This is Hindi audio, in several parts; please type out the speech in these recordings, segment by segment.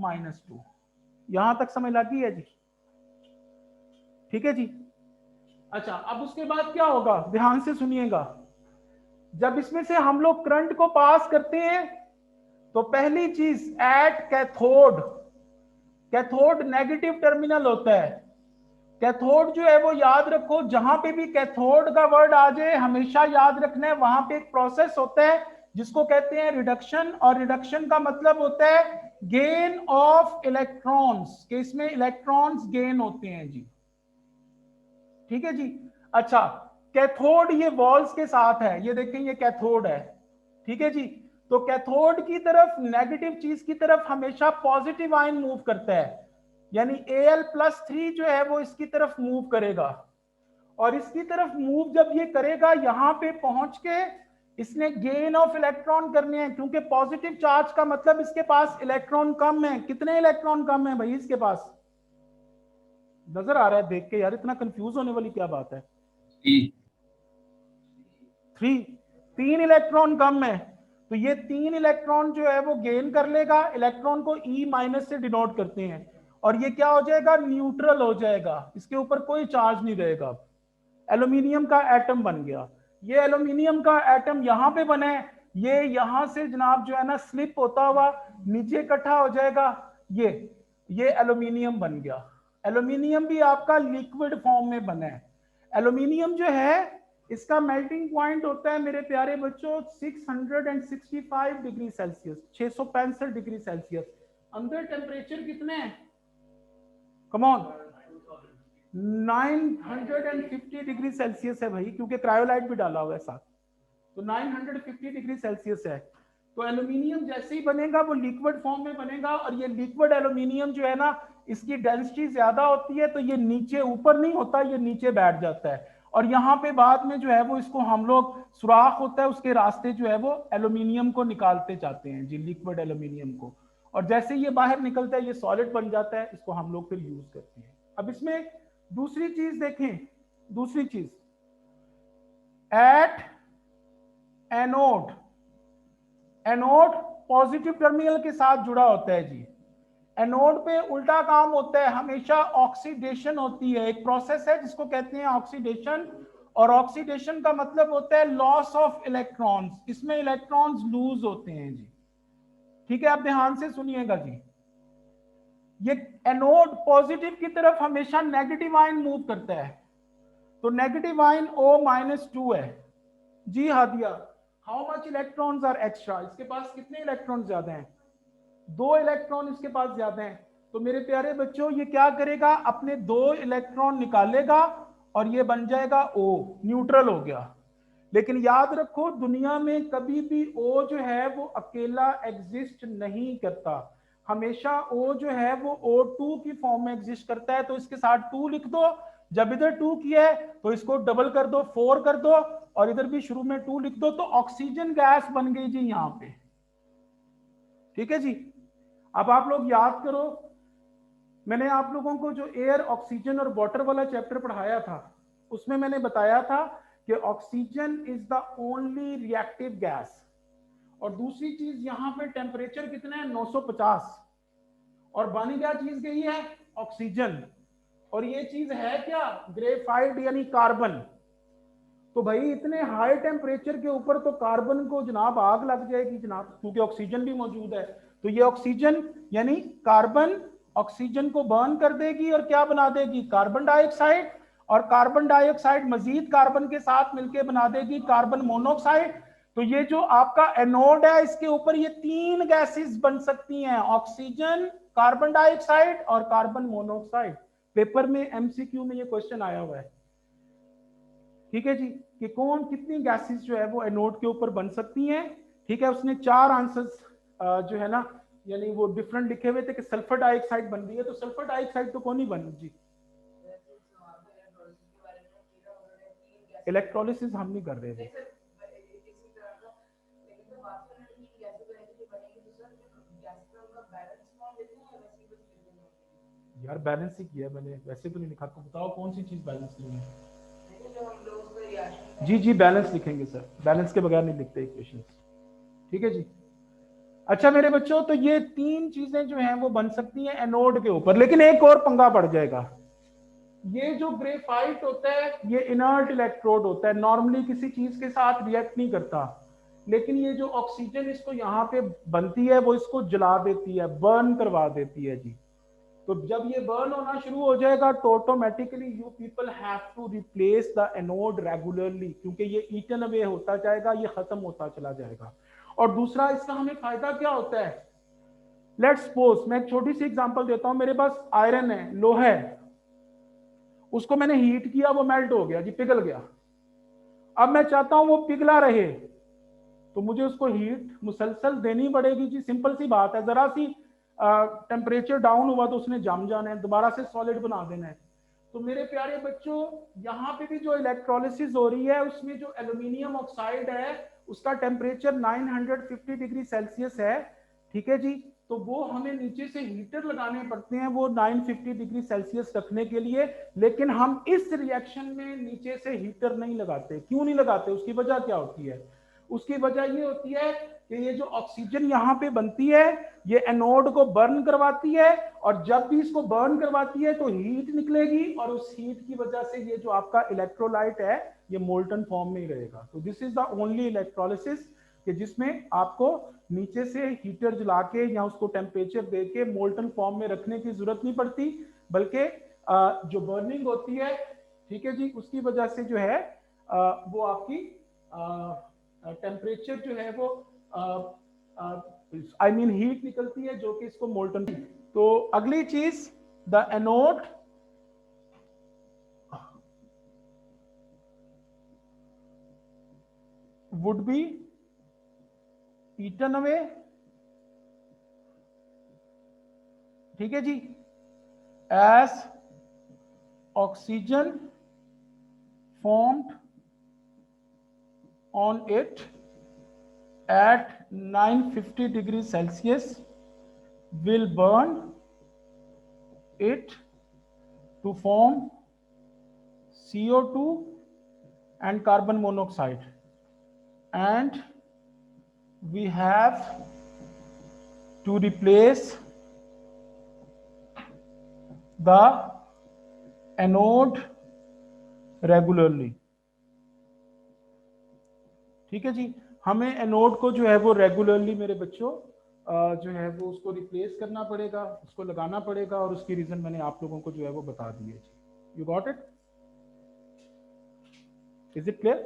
-2। यहां तक समझ लगी है जी? ठीक है जी। अच्छा, अब उसके बाद क्या होगा, ध्यान से सुनिएगा। जब इसमें से हम लोग करंट को पास करते हैं तो पहली चीज at cathode, cathode negative terminal होता है। कैथोड जो है वो याद रखो, जहां पे भी कैथोड का वर्ड आ जाए हमेशा याद रखना है वहां पे एक प्रोसेस होता है जिसको कहते हैं रिडक्शन, और रिडक्शन का मतलब होता है गेन ऑफ इलेक्ट्रॉन्स, कि इसमें इलेक्ट्रॉन्स गेन होते हैं जी। ठीक है जी। अच्छा, कैथोड ये वॉल्स के साथ है, ये देखें ये कैथोड है। ठीक है जी। तो कैथोड की तरफ, नेगेटिव चीज की तरफ हमेशा पॉजिटिव आयन मूव करता है, यानी Al+3 जो है वो इसकी तरफ मूव करेगा, और इसकी तरफ मूव जब ये करेगा यहां पे पहुंच के इसने गेन ऑफ इलेक्ट्रॉन करने हैं, क्योंकि पॉजिटिव चार्ज का मतलब इसके पास इलेक्ट्रॉन कम है। कितने इलेक्ट्रॉन कम है भाई इसके पास? नजर आ रहा है देख के यार, इतना कंफ्यूज होने वाली क्या बात है? 3, 3 इलेक्ट्रॉन कम है। तो ये 3 इलेक्ट्रॉन जो है वो गेन कर लेगा, इलेक्ट्रॉन को E- से डिनोट करते हैं, और ये क्या हो जाएगा, न्यूट्रल हो जाएगा, इसके ऊपर कोई चार्ज नहीं रहेगा। एल्यूमिनियम का एटम बन गया। ये एल्यूमिनियम का एटम यहां पे बना है, ये यहां से जनाब जो है ना स्लिप होता हुआ नीचे इकट्ठा हो जाएगा, ये एल्यूमिनियम बन गया। एल्यूमिनियम भी आपका लिक्विड फॉर्म में बना है। एल्यूमिनियम जो है इसका मेल्टिंग पॉइंट होता है मेरे प्यारे बच्चों 665 डिग्री सेल्सियस, 665 डिग्री सेल्सियस। अंदर टेम्परेचर कितने हैं? कम ऑन, 950 डिग्री सेल्सियस है भाई, क्योंकि क्रायोलाइट भी डाला हुआ है साथ, तो 950 डिग्री सेल्सियस है। तो एल्यूमिनियम जैसे ही बनेगा वो लिक्विड फॉर्म में बनेगा, और ये लिक्विड एल्यूमिनियम जो है ना इसकी डेंसिटी ज्यादा होती है, तो ये नीचे ऊपर नहीं होता, ये नीचे बैठ जाता है, और यहाँ पे बाद में जो है वो इसको हम लोग सुराख होता है उसके रास्ते जो है वो एल्यूमिनियम को निकालते जाते हैं जी, लिक्विड एल्यूमिनियम को, और जैसे ये बाहर निकलता है ये सॉलिड बन जाता है, इसको हम लोग फिर यूज करते हैं। अब इसमें दूसरी चीज देखें, दूसरी चीज at anode, anode positive terminal के साथ जुड़ा होता है जी। एनोड पे उल्टा काम होता है, हमेशा ऑक्सीडेशन होती है, एक प्रोसेस है जिसको कहते हैं ऑक्सीडेशन, और ऑक्सीडेशन का मतलब होता है लॉस ऑफ इलेक्ट्रॉन्स, इसमें इलेक्ट्रॉन्स लूज होते हैं जी। ठीक है, आप ध्यान से सुनिएगा जी। ये एनोड पॉजिटिव की तरफ हमेशा नेगेटिव आयन मूव करता है, तो नेगेटिव आयन O-2 है जी। Hadiya, how much electrons are extra, इसके पास कितने इलेक्ट्रॉन ज्यादा हैं? 2 इलेक्ट्रॉन इसके पास ज्यादा हैं। तो मेरे प्यारे बच्चों ये क्या करेगा, अपने 2 इलेक्ट्रॉन निकालेगा और ये बन जाएगा O, न्यूट्रल हो गया। लेकिन याद रखो दुनिया में कभी भी O जो है वो अकेला एग्जिस्ट नहीं करता, हमेशा O जो है वो O2 की फॉर्म में एग्जिस्ट करता है। तो इसके साथ 2 लिख दो, जब इधर 2 किया है तो इसको डबल कर दो, 4 कर दो, और इधर भी शुरू में 2 लिख दो, तो ऑक्सीजन गैस बन गई जी यहां पे। ठीक है जी। अब आप लोग याद करो, मैंने आप लोगों को जो एयर, ऑक्सीजन और वाटर वाला चैप्टर पढ़ाया था उसमें मैंने बताया था कि oxygen is the only reactive gas, और दूसरी चीज यहां पे टेम्परेचर कितना है 950, और बनी क्या चीज गई है, ऑक्सीजन, और ये चीज है क्या, ग्रेफाइट यानी कार्बन। तो भाई इतने हाई टेम्परेचर के ऊपर तो कार्बन को जनाब आग लग जाएगी जनाब, क्योंकि ऑक्सीजन भी मौजूद है। तो ये ऑक्सीजन यानी कार्बन ऑक्सीजन को बर्न कर देगी और क्या बना देगी, कार्बन डाइऑक्साइड, और कार्बन डाइऑक्साइड मजीद कार्बन के साथ मिलकर बना देगी कार्बन मोनोऑक्साइड। तो ये जो आपका एनोड है इसके ऊपर ये 3 गैसेस बन सकती हैं, ऑक्सीजन, कार्बन डाइऑक्साइड और कार्बन मोनोऑक्साइड। पेपर में एमसीक्यू में ये क्वेश्चन आया हुआ है। ठीक है जी, कि कौन कितनी गैसेस जो है वो एनोड के ऊपर बन सकती हैं। ठीक है, उसने 4 आंसर्स जो है ना यानी वो डिफरेंट लिखे हुए थे कि सल्फर डाइऑक्साइड बन रही है, तो सल्फर डाइऑक्साइड तो कौन ही बन जी, इलेक्ट्रोलिसिस हम नहीं कर रहे थे यार, बैलेंस ही किया मैंने, वैसे तो नहीं लिखा। तो बताओ कौन सी चीज बैलेंस नहीं है? जी जी बैलेंस लिखेंगे सर, बैलेंस के बगैर नहीं लिखते इक्वेशंस। ठीक है जी। अच्छा मेरे बच्चों, तो ये तीन चीजें जो हैं वो बन सकती हैं एनोड के ऊपर, लेकिन एक और पंगा पड़ जाएगा। ये जो ग्रेफाइट होता है ये इनर्ट इलेक्ट्रोड होता है, नॉर्मली किसी चीज के साथ रिएक्ट नहीं करता, लेकिन ये जो ऑक्सीजन इसको यहाँ पे बनती है वो इसको जला देती है, बर्न करवा देती है जी। तो जब ये बर्न होना शुरू हो जाएगा तो automatically you people have to replace the anode regularly, क्योंकि ये ईटन अवे होता जाएगा, ये खत्म होता चला जाएगा। और दूसरा इसका हमें फायदा क्या होता है, लेट्स सपोज मैं एक छोटी सी एग्जांपल देता हूं, मेरे पास आयरन है, लोहा है, उसको मैंने हीट किया, वो मेल्ट हो गया जी, पिघल गया। अब मैं चाहता हूं वो पिघला रहे, तो मुझे उसको हीट मुसलसल देनी पड़ेगी जी, सिंपल सी बात है। जरा सी टेम्परेचर डाउन हुआ तो उसने जम जाना है, दोबारा से सॉलिड बना देना है। तो मेरे प्यारे बच्चों, यहाँ पे भी जो इलेक्ट्रोलिसिस हो रही है उसमें जो एल्यूमिनियम ऑक्साइड है उसका टेम्परेचर 950 डिग्री सेल्सियस है, ठीक है जी। तो वो हमें नीचे से हीटर लगाने पड़ते हैं वो 950 डिग्री सेल्सियस रखने के लिए, लेकिन हम इस रिएक्शन में नीचे से हीटर नहीं लगाते। क्यों नहीं लगाते, उसकी वजह क्या होती है? उसकी वजह ये होती है कि ये जो ऑक्सीजन यहाँ पे बनती है ये एनोड को बर्न करवाती है, और जब भी इसको बर्न करवाती है तो हीट निकलेगी, और उस हीट की वजह से ये जो आपका इलेक्ट्रोलाइट है ये मोल्टन फॉर्म में ही रहेगा। तो this is the only electrolysis कि जिसमें आपको नीचे से हीटर जला के या उसको टेम्परेचर दे के मोल्टन फॉर्म में रखने की जरूरत नहीं पड़ती, बल्कि जो बर्निंग होती है, ठीक है जी, उसकी वजह से जो है वो आपकी टेम्परेचर जो है वो आई मीन हीट निकलती है जो कि इसको मोल्टन। तो अगली चीज, the anode would be eaten away, ठीक है जी, as oxygen formed on it at 950 degrees Celsius will burn it to form CO2 and carbon monoxide, and we have to replace the anode regularly, ठीक है जी। हमें एनोड को जो है वो रेगुलरली मेरे बच्चों जो है वो उसको रिप्लेस करना पड़ेगा, उसको लगाना पड़ेगा, और उसकी रीजन मैंने आप लोगों को जो है वो बता दी है जी। You got it? Is it clear?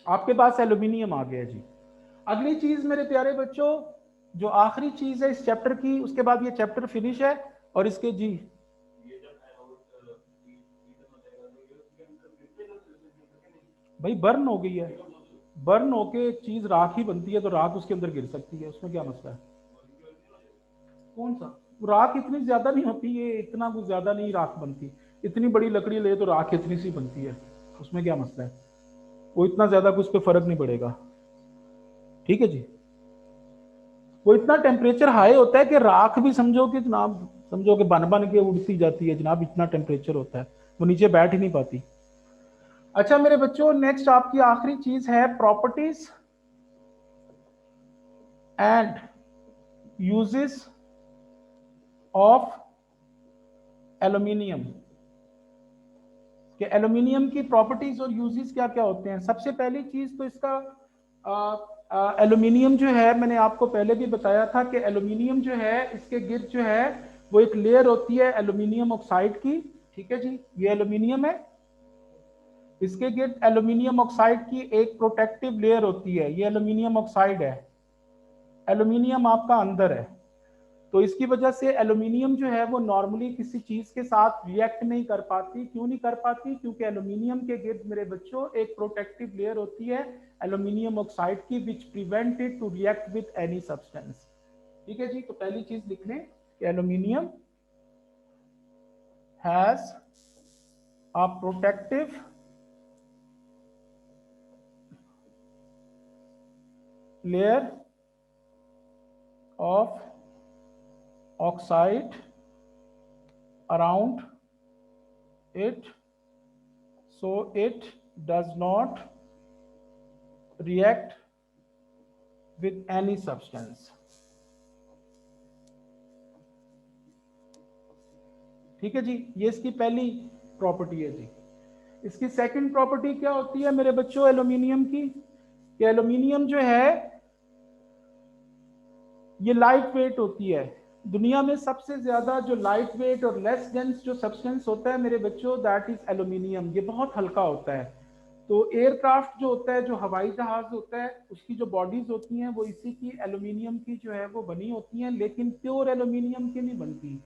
आपके पास एल्यूमिनियम आ गया जी। अगली चीज मेरे प्यारे बच्चों, जो आखिरी चीज है इस चैप्टर की, उसके बाद ये चैप्टर फिनिश है, और इसके जी भाई बर्न हो गई है, बर्न होके चीज राख ही बनती है, तो राख उसके अंदर गिर सकती है, उसमें क्या मसला है? कौन सा राख इतनी ज्यादा नहीं होती, ये इतना कुछ ज्यादा नहीं राख बनती, इतनी बड़ी लकड़ी ले तो राख इतनी सी बनती है, उसमें क्या मसला है? वो इतना ज्यादा कुछ पे फर्क नहीं पड़ेगा, ठीक है जी। वो इतना टेम्परेचर हाई होता है कि राख भी समझो कि जनाब, समझो कि बन बन के उड़ती जाती है जनाब, इतना टेम्परेचर होता है, वो नीचे बैठ ही नहीं पाती। अच्छा मेरे बच्चों, नेक्स्ट आपकी आखिरी चीज है properties and uses of aluminium, कि एल्यूमिनियम की प्रॉपर्टीज और यूजेस क्या क्या होते हैं। सबसे पहली चीज तो इसका एल्यूमिनियम जो है, मैंने आपको पहले भी बताया था कि एल्यूमिनियम जो है इसके गिर्द जो है वो एक लेयर होती है एल्यूमिनियम ऑक्साइड की, ठीक है जी। ये एल्यूमिनियम है, इसके गिर्द एल्यूमिनियम ऑक्साइड की एक प्रोटेक्टिव लेयर होती है, ये एल्यूमिनियम ऑक्साइड है, एल्यूमिनियम आपका अंदर है। तो इसकी वजह से एल्यूमिनियम जो है वो नॉर्मली किसी चीज के साथ रिएक्ट नहीं कर पाती। क्यों नहीं कर पाती? क्योंकि एल्यूमिनियम के गिर्द मेरे बच्चों एक प्रोटेक्टिव लेयर होती है एल्यूमिनियम ऑक्साइड की, which prevent it to react with any substance, ठीक है जी। तो पहली चीज लिख लें कि aluminium has a protective layer of oxide around it so it does not react with any substance. ठीक है जी, ये इसकी पहली प्रॉपर्टी है जी। इसकी सेकंड प्रॉपर्टी क्या होती है मेरे बच्चों एल्यूमिनियम की, कि एल्यूमिनियम जो है ये लाइट वेट होती है। दुनिया में सबसे ज्यादा जो लाइट वेट और लेस डेंस जो सब्सटेंस होता है मेरे बच्चों, दैट इज एल्यूमिनियम। ये बहुत हल्का होता है। तो एयरक्राफ्ट जो होता है, जो हवाई जहाज होता है, उसकी जो बॉडीज होती हैं वो इसी की एल्यूमिनियम की जो है वो बनी होती हैं, लेकिन प्योर एल्यूमिनियम की नहीं बनती।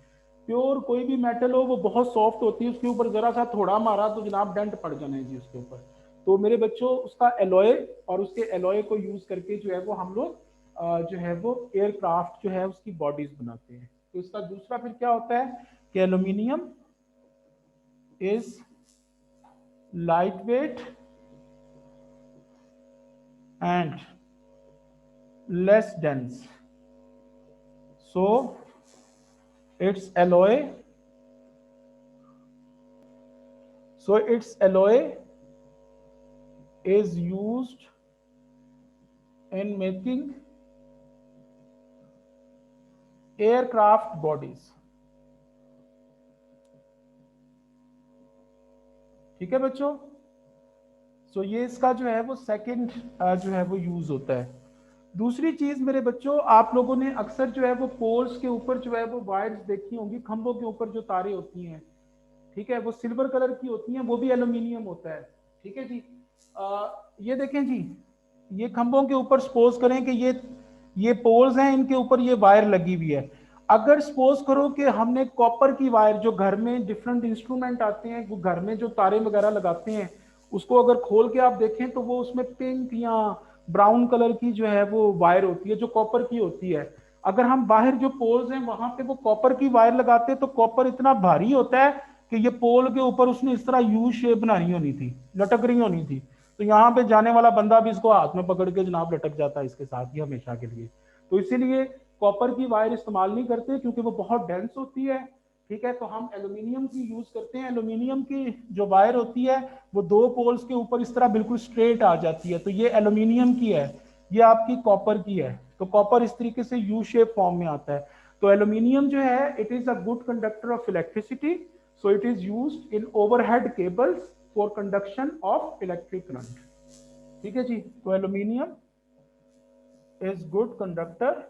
प्योर कोई भी मेटल हो वो बहुत सॉफ्ट होती है, उसके ऊपर जरा सा थोड़ा मारा तो जनाब डेंट पड़ जाना है जी उसके ऊपर। तो मेरे बच्चों उसका एलॉय और उसके एलॉय को यूज करके जो है वो हम लोग जो है वो एयरक्राफ्ट जो है उसकी बॉडीज बनाते हैं। तो इसका दूसरा फिर क्या होता है कि aluminium is light weight and less dense, so its alloy is used in making aircraft bodies। ठीक है बच्चों, सो ये इसका जो है वो सेकंड जो है वो यूज होता है। दूसरी चीज मेरे बच्चों, आप लोगों ने अक्सर जो है वो पोल्स के ऊपर जो है वो वायर्स देखी होंगी, खंभों के ऊपर जो तारें होती हैं, ठीक है, वो सिल्वर कलर की होती हैं, वो भी एल्यूमिनियम होता है। ठीक है जी, ये देखें जी, ये खंभों के ऊपर सपोज करें कि ये पोल्स हैं, इनके ऊपर ये वायर लगी हुई है। अगर सपोज करो कि हमने कॉपर की वायर, जो घर में डिफरेंट इंस्ट्रूमेंट आते हैं, वो घर में जो तारे वगैरह लगाते हैं, उसको अगर खोल के आप देखें तो वो उसमें पिंक या ब्राउन कलर की जो है वो वायर होती है, जो कॉपर की होती है। अगर हम बाहर जो पोल्स हैं वहां पे वो कॉपर की वायर लगाते हैं, तो कॉपर इतना भारी होता है कि ये पोल के ऊपर उसने इस तरह यू शेप बनानी होनी थी, लटक रही होनी थी। तो यहाँ पे जाने वाला बंदा भी इसको हाथ में पकड़ के जनाब लटक जाता है इसके साथ ही हमेशा के लिए। तो इसीलिए कॉपर की वायर इस्तेमाल नहीं करते, क्योंकि वो बहुत डेंस होती है। ठीक है, तो हम एल्यूमिनियम की यूज करते हैं। एल्यूमिनियम की जो वायर होती है वो दो पोल्स के ऊपर इस तरह बिल्कुल स्ट्रेट आ जाती है, तो ये एल्यूमिनियम की है, ये आपकी कॉपर की है। तो कॉपर इस तरीके से यू शेप फॉर्म में आता है। तो एल्यूमिनियम जो है it is a good conductor of electricity, so it is used in overhead cables for conduction of electric current। ठीक है जी, तो aluminium is good conductor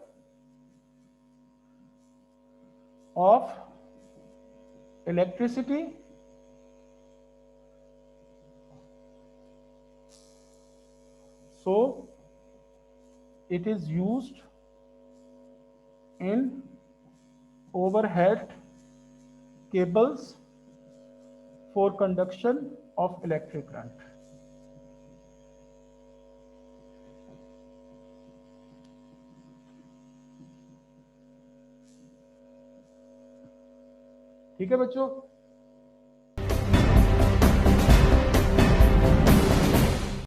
of electricity so it is used in overhead cables for conduction of electric current। ठीक है बच्चों,